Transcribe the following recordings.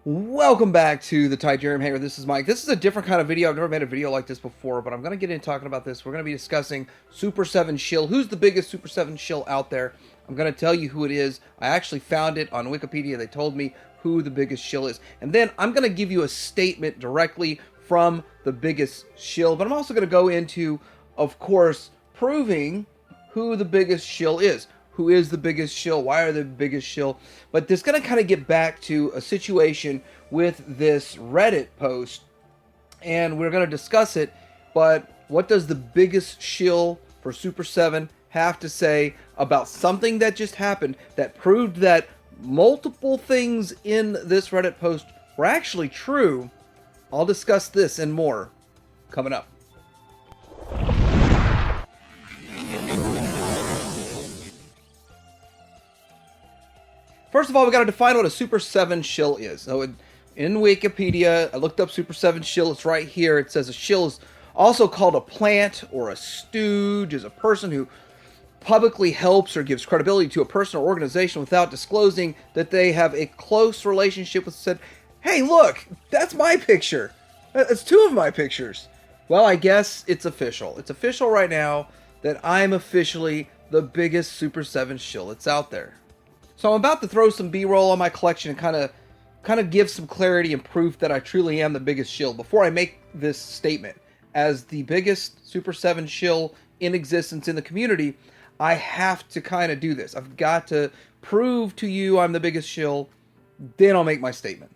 Welcome back to the Titanium Hangar. This is Mike. This is a different kind of video. I've never made a video like this before, but I'm going to get into talking about this. We're going to be discussing Super 7 Shill. Who's the biggest Super 7 Shill out there? I'm going to tell you who it is. I actually found it on Wikipedia. They told me who the biggest shill is. And then I'm going to give you a statement directly from the biggest shill. But I'm also going to go into, of course, proving who the biggest shill is. Who is the biggest shill? Why are they the biggest shill? But this is going to kind of get back to a situation with this Reddit post, and we're going to discuss it. But what does the biggest shill for Super 7 have to say about something that just happened that proved that multiple things in this Reddit post were actually true? I'll discuss this and more coming up. First of all, we got to define what a Super 7 shill is. So in Wikipedia, I looked up Super 7 shill. It's right here. It says a shill is also called a plant or a stooge, is a person who publicly helps or gives credibility to a person or organization without disclosing that they have a close relationship with said. Hey, look, that's my picture. That's two of my pictures. Well, I guess it's official. It's official right now that I'm officially the biggest Super 7 shill that's out there. So I'm about to throw some B-roll on my collection and kind of give some clarity and proof that I truly am the biggest shill before I make this statement. As the biggest Super 7 shill in existence in the community, I have to kind of do this. I've got to prove to you I'm the biggest shill, then I'll make my statement.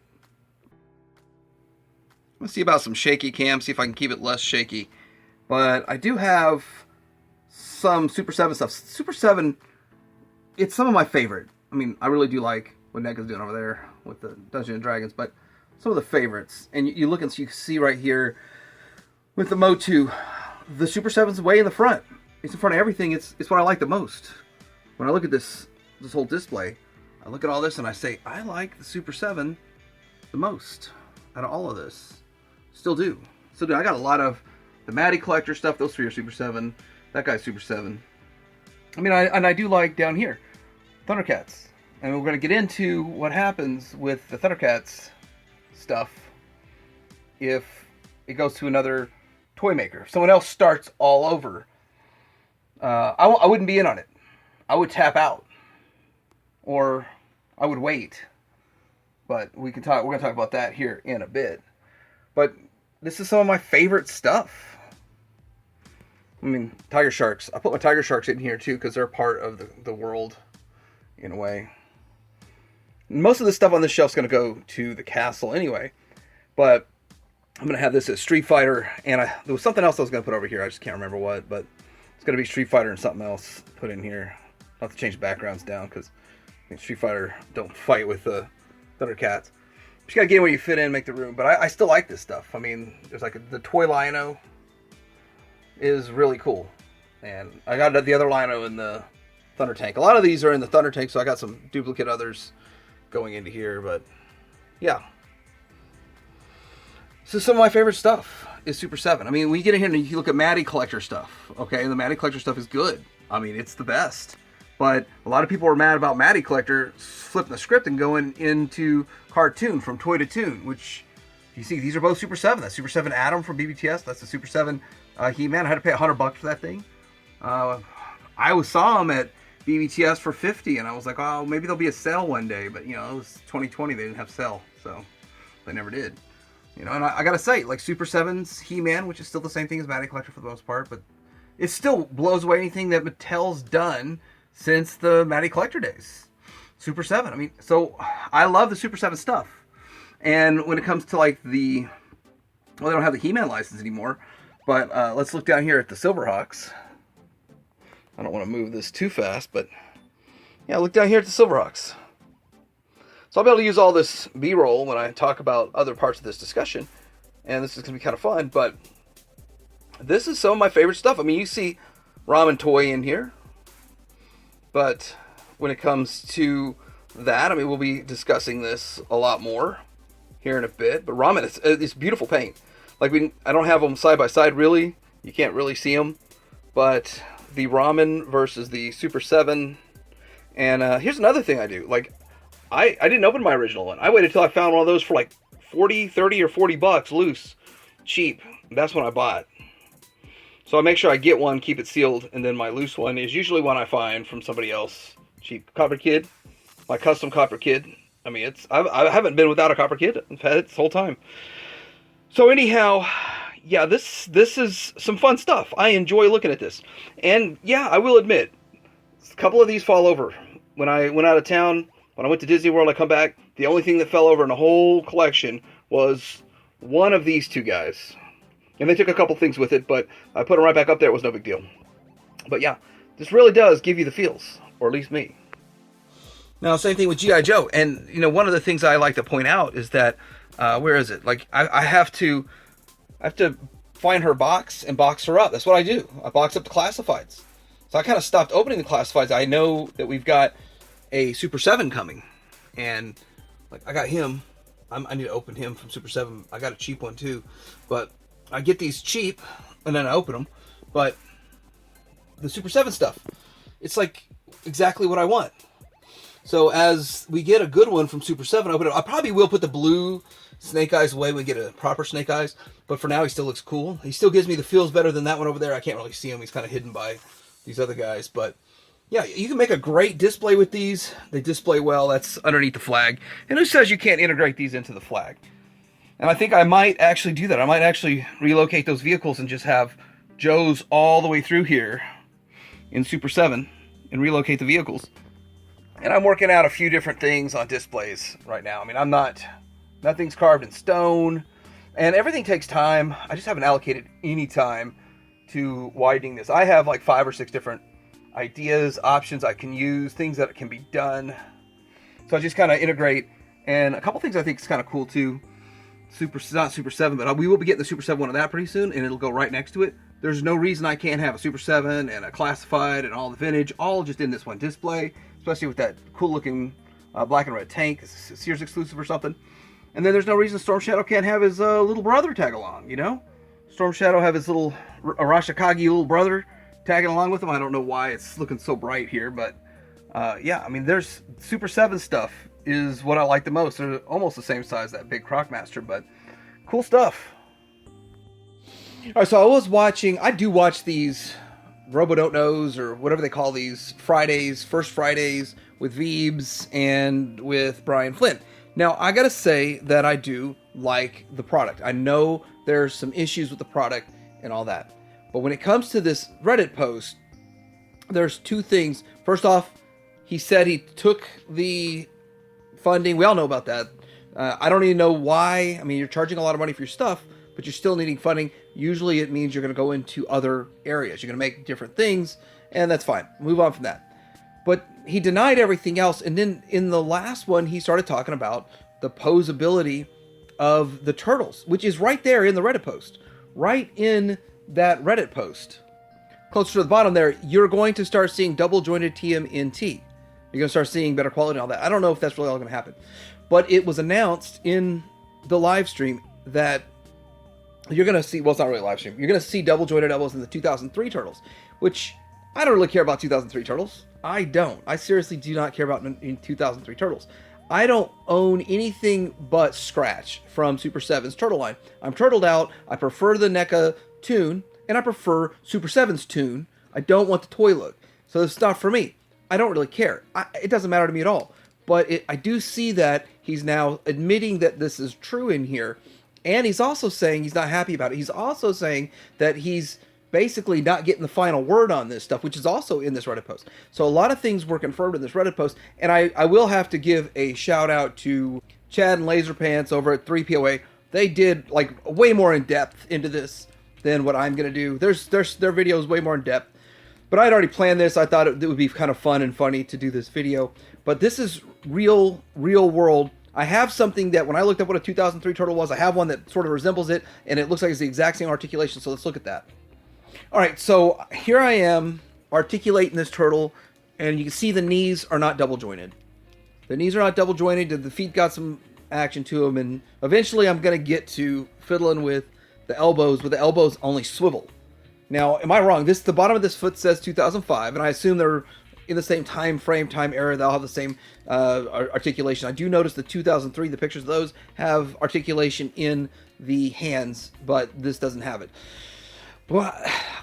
Let's see about some shaky cam, see if I can keep it less shaky. But I do have some Super 7 stuff. Super 7, it's some of my favorite. I mean, I really do like what Nega's doing over there with the Dungeons & Dragons, but some of the favorites. And you look and you see right here with the Motu, the Super 7's way in the front. It's in front of everything. It's what I like the most. When I look at this whole display, I look at all this and I say, I like the Super 7 the most out of all of this. Still do. Still do. I got a lot of the Maddie Collector stuff. Those three are Super 7. That guy's Super 7. I mean, I do like down here Thundercats, and we're going to get into what happens with the Thundercats stuff if it goes to another toy maker. If someone else starts all over, I wouldn't be in on it. I would tap out, or I would wait. But we're going to talk about that here in a bit. But this is some of my favorite stuff. I mean, Tiger Sharks. I put my Tiger Sharks in here too because they're part of the world. In a way. Most of the stuff on this shelf is going to go to the castle anyway. But I'm going to have this as Street Fighter. And there was something else I was going to put over here. I just can't remember what. But it's going to be Street Fighter and something else put in here. I'll have to change the backgrounds down because Street Fighter don't fight with the Thundercats. But you got to get where you fit in, make the room. But I still like this stuff. I mean, there's like the toy Lion-O is really cool. And I got the other Lion-O in the Thunder Tank. A lot of these are in the Thunder Tank, so I got some duplicate others going into here, but yeah. So some of my favorite stuff is Super 7. I mean, when you get in here and you look at Maddie Collector stuff, okay, the Maddie Collector stuff is good. I mean, it's the best. But a lot of people are mad about Maddie Collector flipping the script and going into cartoon from Toy to Toon, which you see, these are both Super 7. That's Super 7 Atom from BBTS. That's the Super 7 He-Man. I had to pay $100 for that thing. I saw him at BBTS for $50, and I was like, oh, maybe there'll be a sale one day. But, you know, it was 2020. They didn't have sale, so they never did. You know, and I got to say, like Super 7's He-Man, which is still the same thing as Maddie Collector for the most part, but it still blows away anything that Mattel's done since the Maddie Collector days. Super 7. I mean, so I love the Super 7 stuff. And when it comes to, like, they don't have the He-Man license anymore, but let's look down here at the Silverhawks. I don't want to move this too fast, but yeah, look down here at the Silverhawks. So I'll be able to use all this B-roll when I talk about other parts of this discussion, and this is going to be kind of fun, but this is some of my favorite stuff. I mean, you see Ramen Toy in here, but when it comes to that, I mean, we'll be discussing this a lot more here in a bit, but Ramen, it's beautiful paint. Like, I don't have them side by side, really. You can't really see them, but the Ramen versus the Super 7. And here's another thing I do. Like, I didn't open my original one. I waited till I found one of those for like 40, 30, or 40 bucks loose, cheap. That's when I bought. So I make sure I get one, keep it sealed, and then my loose one is usually one I find from somebody else. Cheap Copper Kid, my custom Copper Kid. I mean, I haven't been without a Copper Kid. I've had it this whole time. So anyhow, yeah, this is some fun stuff. I enjoy looking at this. And yeah, I will admit, a couple of these fall over. When I went out of town, when I went to Disney World, I come back, the only thing that fell over in the whole collection was one of these two guys. And they took a couple things with it, but I put them right back up there. It was no big deal. But yeah, this really does give you the feels, or at least me. Now, same thing with G.I. Joe. And, you know, one of the things I like to point out is that, where is it? Like, I have to find her box and box her up. That's what I do. I box up the classifieds. So I kind of stopped opening the classifieds. I know that we've got a Super 7 coming. And, like, I got him. I need to open him from Super 7. I got a cheap one, too. But I get these cheap, and then I open them. But the Super 7 stuff, it's like exactly what I want. So as we get a good one from Super 7, open it. I probably will put the blue Snake Eyes away when we get a proper Snake Eyes. But for now, he still looks cool. He still gives me the feels better than that one over there. I can't really see him. He's kind of hidden by these other guys. But yeah, you can make a great display with these. They display well. That's underneath the flag. And who says you can't integrate these into the flag? And I think I might actually do that. I might actually relocate those vehicles and just have Joe's all the way through here in Super 7 and relocate the vehicles. And I'm working out a few different things on displays right now. I mean, nothing's carved in stone, and everything takes time. I just haven't allocated any time to widening this. I have like 5 or 6 different ideas, options I can use, things that can be done. So I just kind of integrate, and a couple things I think is kind of cool too. Not Super 7, but we will be getting the Super 7 one of that pretty soon, and it'll go right next to it. There's no reason I can't have a Super 7 and a classified and all the vintage, all just in this one display, especially with that cool looking black and red tank. It's a Sears exclusive or something. And then there's no reason Storm Shadow can't have his little brother tag along, you know? Storm Shadow have his little Arashikage little brother tagging along with him. I don't know why it's looking so bright here, but yeah, I mean, there's Super 7 stuff is what I like the most. They're almost the same size, that big Crocmaster, but cool stuff. All right, so I do watch these Robo-Don't-Knows, or whatever they call these, First Fridays with Veebs and with Brian Flynn. Now, I gotta say that I do like the product. I know there's some issues with the product and all that. But when it comes to this Reddit post, there's 2 things. First off, he said he took the funding. We all know about that. I don't even know why. I mean, you're charging a lot of money for your stuff, but you're still needing funding. Usually it means you're going to go into other areas. You're going to make different things, and that's fine. Move on from that. But he denied everything else, and then in the last one, he started talking about the posability of the turtles, which is right there in the Reddit post. Right in that Reddit post. Closer to the bottom there, you're going to start seeing double-jointed TMNT. You're going to start seeing better quality and all that. I don't know if that's really all going to happen. But it was announced in the live stream that you're going to see, well, it's not really a live stream. You're going to see double-jointed elbows in the 2003 Turtles, which I don't really care about 2003 Turtles. I don't. I seriously do not care about in 2003 Turtles. I don't own anything but Scratch from Super 7's Turtle line. I'm turtled out. I prefer the NECA tune, and I prefer Super 7's tune. I don't want the toy look. So it's not for me. I don't really care. It doesn't matter to me at all. But I do see that he's now admitting that this is true in here. And he's also saying he's not happy about it. He's also saying that he's basically not getting the final word on this stuff, which is also in this Reddit post. So a lot of things were confirmed in this Reddit post. And I will have to give a shout out to Chad and Laserpants over at 3POA. They did like way more in depth into this than what I'm going to do. Their video is way more in depth. But I'd already planned this. I thought it would be kind of fun and funny to do this video. But this is real world. I have something that when I looked up what a 2003 Turtle was, I have one that sort of resembles it, and it looks like it's the exact same articulation. So let's look at that. All right, so here I am articulating this turtle, and you can see the knees are not double jointed. The knees are not double jointed. The feet got some action to them, and eventually I'm going to get to fiddling with the elbows, but the elbows only swivel. Now, am I wrong? The bottom of this foot says 2005, and I assume they're in the same time era. They'll have the same articulation. I do notice the 2003, the pictures of those have articulation in the hands, but this doesn't have it. Well,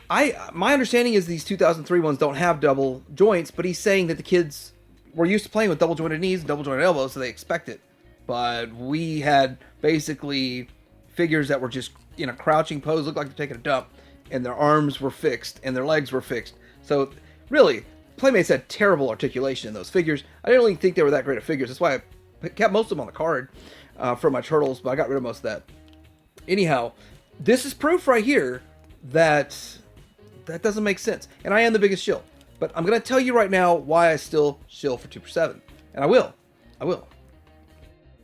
my understanding is these 2003 ones don't have double joints, but he's saying that the kids were used to playing with double jointed knees and double jointed elbows, so they expect it. But we had basically figures that were just in a crouching pose, looked like they're taking a dump, and their arms were fixed and their legs were fixed. So really, Playmates had terrible articulation in those figures. I didn't really think they were that great of figures. That's why I kept most of them on the card for my turtles, but I got rid of most of that. Anyhow, this is proof right here that doesn't make sense. And I am the biggest shill. But I'm going to tell you right now why I still shill for 2/7. And I will.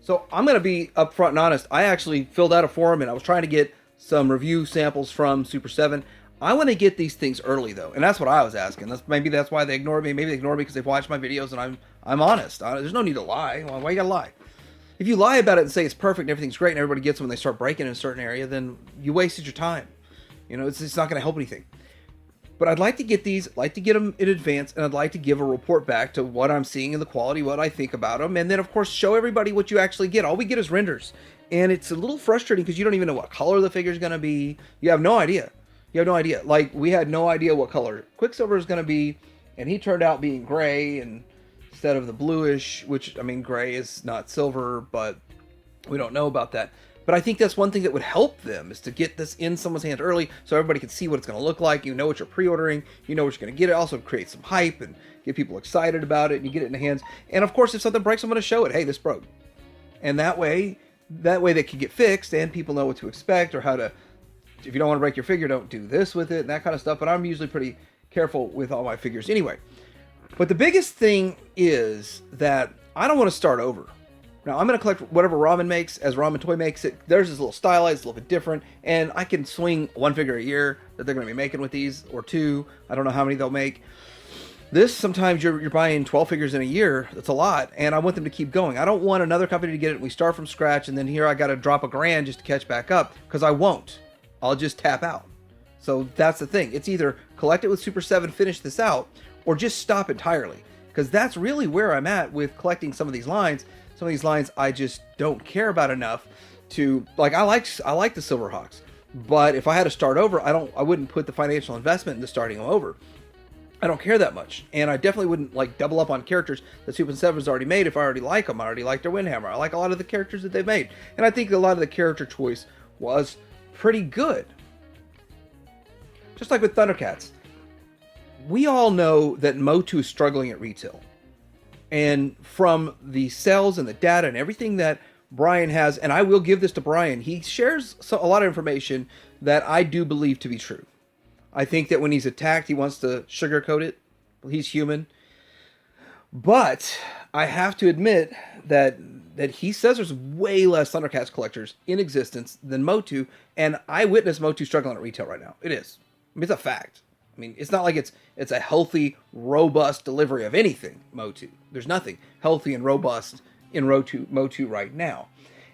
So I'm going to be upfront and honest. I actually filled out a forum and I was trying to get some review samples from Super 7. I want to get these things early though. And that's what I was asking. Maybe that's why they ignore me. Maybe they ignore me because they've watched my videos and I'm honest. There's no need to lie. Why you got to lie? If you lie about it and say it's perfect and everything's great and everybody gets them when they start breaking in a certain area, then you wasted your time. You know, it's not going to help anything. But I'd like to get these, like to get them in advance, and I'd like to give a report back to what I'm seeing in the quality, what I think about them, and then of course show everybody what you actually get. All we get is renders. And it's a little frustrating because you don't even know what color the figure is going to be. You have no idea. Like, we had no idea what color Quicksilver is going to be, and he turned out being gray and instead of the bluish, which, I mean, gray is not silver, but we don't know about that. But I think that's one thing that would help them, is to get this in someone's hands early so everybody can see what it's going to look like. You know what you're pre-ordering. You know what you're going to get. It also creates some hype and get people excited about it, and you get it in the hands. And of course, if something breaks, I'm going to show it. Hey, this broke. And that way they can get fixed and people know what to expect, or how to, if you don't want to break your figure, don't do this with it and that kind of stuff. But I'm usually pretty careful with all my figures anyway. But the biggest thing is that I don't want to start over. Now, I'm going to collect whatever Ramen makes as Ramen Toy makes it. Theirs is a little stylized, a little bit different, and I can swing one figure a year that they're going to be making with these, or two. I don't know how many they'll make. This, sometimes you're buying 12 figures in a year. That's a lot, and I want them to keep going. I don't want another company to get it and we start from scratch, and then here I got to drop $1,000 just to catch back up, because I won't. I'll just tap out. So that's the thing. It's either collect it with Super 7, finish this out, or just stop entirely, because that's really where I'm at with collecting some of these lines. Some of these lines I just don't care about enough to, like, I like the Silverhawks, but if I had to start over, I wouldn't put the financial investment into starting them over. I don't care that much, and I definitely wouldn't like double up on characters that Super 7's already made if I already like them. I already like their Windhammer. I like a lot of the characters that they've made, and I think a lot of the character choice was pretty good. Just like with Thundercats, we all know that Motu is struggling at retail. And from the sales and the data and everything that Brian has, and I will give this to Brian, he shares a lot of information that I do believe to be true. I think that when he's attacked, he wants to sugarcoat it. He's human. But I have to admit that he says there's way less Thundercats collectors in existence than Motu, and I witness Motu struggling at retail right now. It is. I mean, it's a fact. I mean, it's not like it's a healthy, robust delivery of anything, Motu. There's nothing healthy and robust in Motu right now.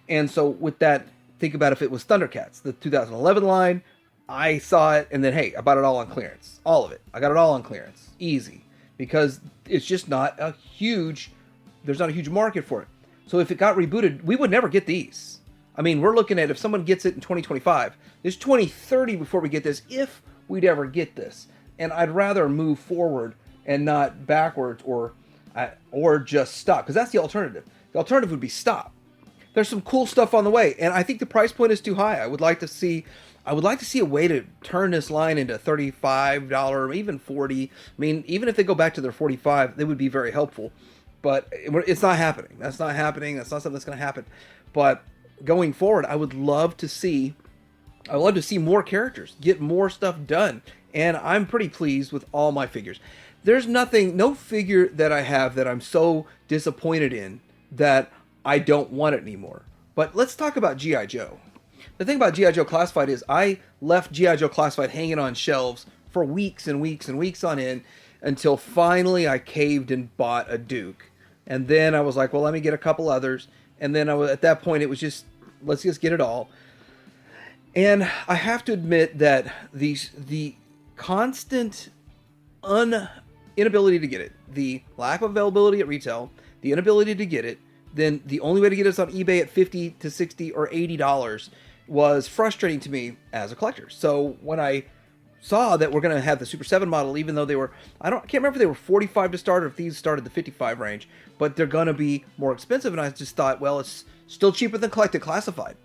And so with that, think about if it was Thundercats, the 2011 line, I saw it, and then, hey, I bought it all on clearance. All of it. I got it all on clearance. Easy. Because it's just not there's not a huge market for it. So if it got rebooted, we would never get these. I mean, we're looking at, if someone gets it in 2025, there's 2030 before we get this, if we'd ever get this. And I'd rather move forward and not backwards, or just stop, because that's the alternative. The alternative would be stop. There's some cool stuff on the way, and I think the price point is too high. I would like to see a way to turn this line into $35, even $40. I mean, even if they go back to their $45, they would be very helpful. But it's not happening. That's not happening. That's not something that's going to happen. But going forward, I would love to see more characters, get more stuff done. And I'm pretty pleased with all my figures. There's no figure that I have that I'm so disappointed in that I don't want it anymore. But let's talk about G.I. Joe. The thing about G.I. Joe Classified is I left G.I. Joe Classified hanging on shelves for weeks and weeks and weeks on end, until finally I caved and bought a Duke. And then I was like, well, let me get a couple others. And then at that point, it was just, let's just get it all. And I have to admit that the constant inability to get it, the lack of availability at retail, the inability to get it, then the only way to get us on eBay at $50 to $60 or $80 was frustrating to me as a collector. So when I saw that we're going to have the Super 7 model, even though they were, I can't remember if they were 45 to start or if these started the 55 range, but they're going to be more expensive. And I just thought, well, it's still cheaper than collected classified,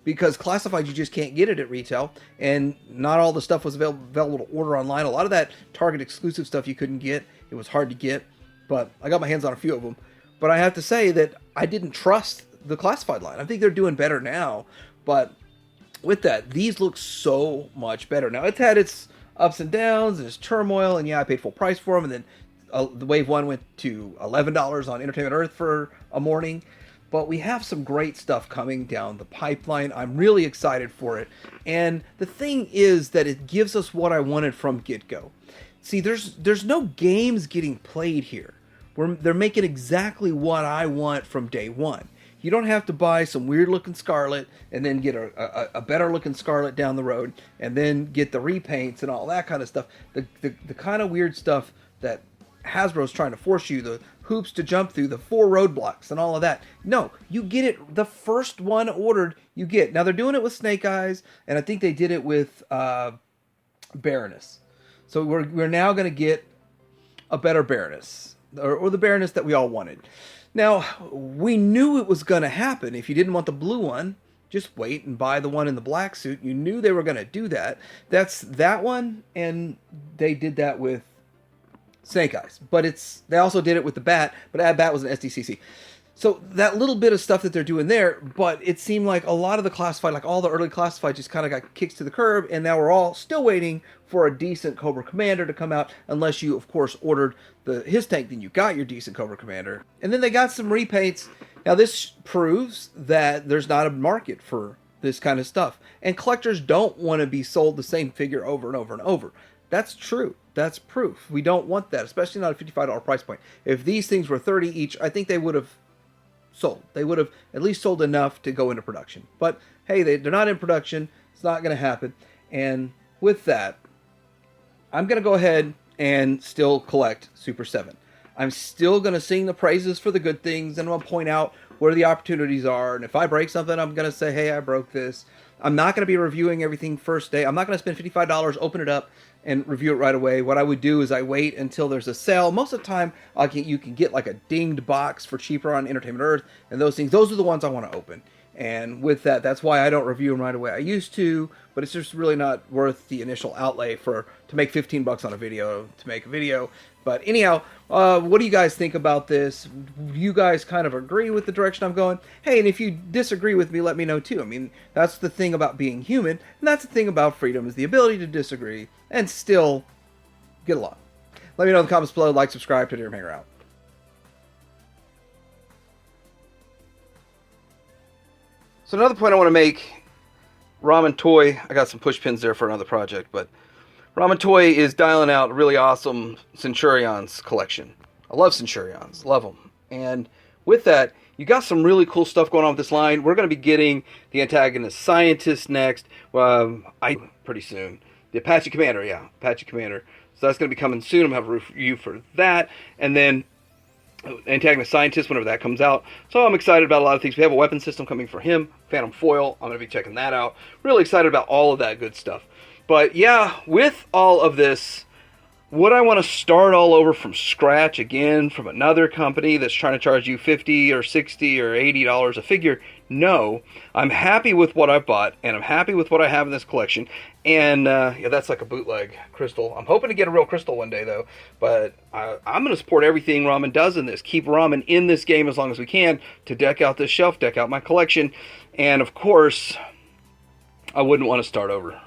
because classified you just can't get it at retail, and not all the stuff was available to order online. A lot of that Target exclusive stuff you couldn't get. It was hard to get, but I got my hands on a few of them. But I have to say that I didn't trust the classified line. I think they're doing better now, but with that, these look so much better. Now, it's had its ups and downs and its turmoil, and yeah, I paid full price for them, and then the Wave 1 went to $11 on Entertainment Earth for a morning. But we have some great stuff coming down the pipeline. I'm really excited for it. And the thing is that it gives us what I wanted from get-go. See, there's no games getting played here. They're making exactly what I want from day one. You don't have to buy some weird-looking Scarlet and then get a better-looking Scarlet down the road and then get the repaints and all that kind of stuff. The kind of weird stuff that Hasbro's trying to force you, the hoops to jump through, the 4 roadblocks and all of that. No, you get it. The first one ordered, you get. Now, they're doing it with Snake Eyes, and I think they did it with Baroness. So we're now going to get a better Baroness, or the Baroness that we all wanted. Now, we knew it was going to happen. If you didn't want the blue one, just wait and buy the one in the black suit. You knew they were going to do that. That's that one, and they did that with Snake Eyes. But they also did it with the Bat, but that Bat was an SDCC. So that little bit of stuff that they're doing there, but it seemed like a lot of the classified, like all the early classified, just kind of got kicked to the curb, and now we're all still waiting for a decent Cobra Commander to come out, unless you, of course, ordered his tank, then you got your decent Cobra Commander. And then they got some repaints. Now this proves that there's not a market for this kind of stuff, and collectors don't want to be sold the same figure over and over and over. That's true. That's proof. We don't want that, especially not a $55 price point. If these things were $30 each, I think they would have sold. They would have at least sold enough to go into production. But hey, they're not in production. It's not going to happen. And with that, I'm going to go ahead and still collect Super 7. I'm still going to sing the praises for the good things, and I'm going to point out where the opportunities are. And if I break something, I'm going to say, hey, I broke this. I'm not going to be reviewing everything first day. I'm not going to spend $55, open it up, and review it right away. What I would do is I wait until there's a sale. Most of the time, you can get like a dinged box for cheaper on Entertainment Earth, and those things. Those are the ones I want to open. And with that, that's why I don't review them right away. I used to, but it's just really not worth the initial outlay to make $15 on a video, to make a video. But anyhow, what do you guys think about this? You guys kind of agree with the direction I'm going? Hey, and if you disagree with me, let me know too. I mean, that's the thing about being human, and that's the thing about freedom, is the ability to disagree and still get along. Let me know in the comments below. Like, subscribe, Twitter, hang out. So another point I want to make, Ramen Toy, I got some push pins there for another project, but Ramen Toy is dialing out a really awesome Centurions collection. I love Centurions, love them. And with that, you got some really cool stuff going on with this line. We're going to be getting the antagonist scientist next, pretty soon. The Apache Commander, Apache Commander. So that's going to be coming soon. I'm going to have a review for that. And then antagonist scientist whenever that comes out. So I'm excited about a lot of things. We have a weapon system coming for him, Phantom Foil. I'm going to be checking that out. Really excited about all of that good stuff. But yeah, with all of this, would I want to start all over from scratch again from another company that's trying to charge you $50 or $60 or $80 a figure? No. I'm happy with what I've bought, and I'm happy with what I have in this collection. And yeah, that's like a bootleg crystal. I'm hoping to get a real crystal one day, though. But I'm going to support everything Ramen does in this. Keep Ramen in this game as long as we can to deck out this shelf, deck out my collection. And of course, I wouldn't want to start over.